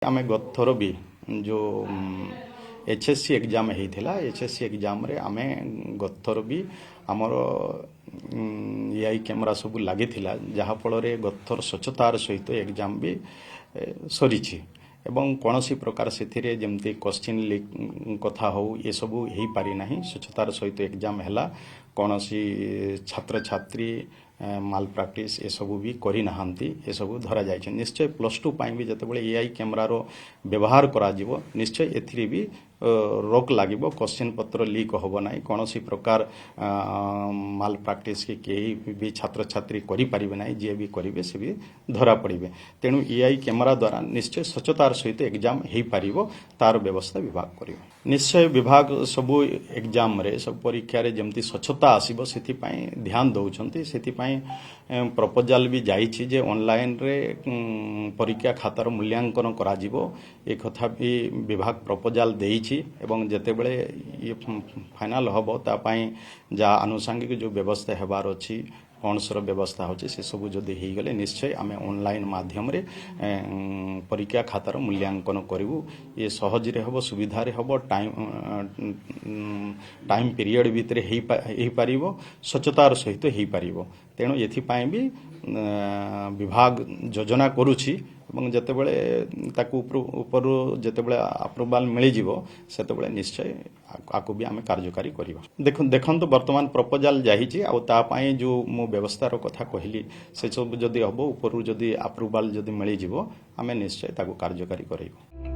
आमे गत भी जो एचएससी एग्जाम होता एचएससी एग्जाम रे आमे गत भी आमर एआई कैमेरा सब लगी जहाँफल गतर स्वच्छतार सहित एग्जाम भी सरी एवं कौन सी प्रकार से जमती क्वेश्चन लीक कथा हो ये सब हो पारि ना स्वच्छतार सहित एग्जाम है कौन सी छात्र छात्री माल प्राक्टिस ये सब भी करी नहांती ये सब धरा जाए निश्चय +2 भी जितेबाला एआई कैमेरार व्यवहार करा जीवो निश्चय एथिरे भी रोक लागिबो क्वेश्चन पत्र लीक होबो नाही कौन सी प्रकार माल प्राक्टिस के कई भी छात्र छात्री करि परिबे नाही जे भी करिवे से भी धरा पड़िबे तेणु एआई कैमेरा द्वारा निश्चय स्वच्छतार सहित एग्जाम हो पारिबो तार व्यवस्था विभाग करिवो निश्चय विभाग सबु एग्जाम रे सब परीक्षा रे जेमती स्वच्छता आसीबो सेति पई ध्यान दउछंती सेति पई प्रपोजल भी जाइछि जे ऑनलाइन रे परीक्षा खातार मूल्यांकन करा जीवो ए कथा भी विभाग प्रपोजल देइछि एवं जेतेबेले ये फाइनल हबो ता पई जा आनुषंगिक जो व्यवस्था हेबार अछि कौनसर व्यवस्था होची से सब जदि हो गले निश्चय आम ऑनलाइन माध्यम रे परीक्षा खातार मूल्यांकन करूँ ये सहज हम सुविधा हम टाइम पीरियड भितर हो पार स्वच्छतार सहित हो पार तेणु ये भी विभाग योजना करुछि जितेबले ऊपर जितेबले अप्रूवाल मिल जिते निश्चय आपको भी आम कार्यकारी करवा देखो बर्तमान प्रपोजल जाइए आपाई जो मो व्यवस्थार कथा कहली से सब जदि हम ऊपर जदि अप्रूवाल जदि मिल आम निश्चय कार्यकारी कर।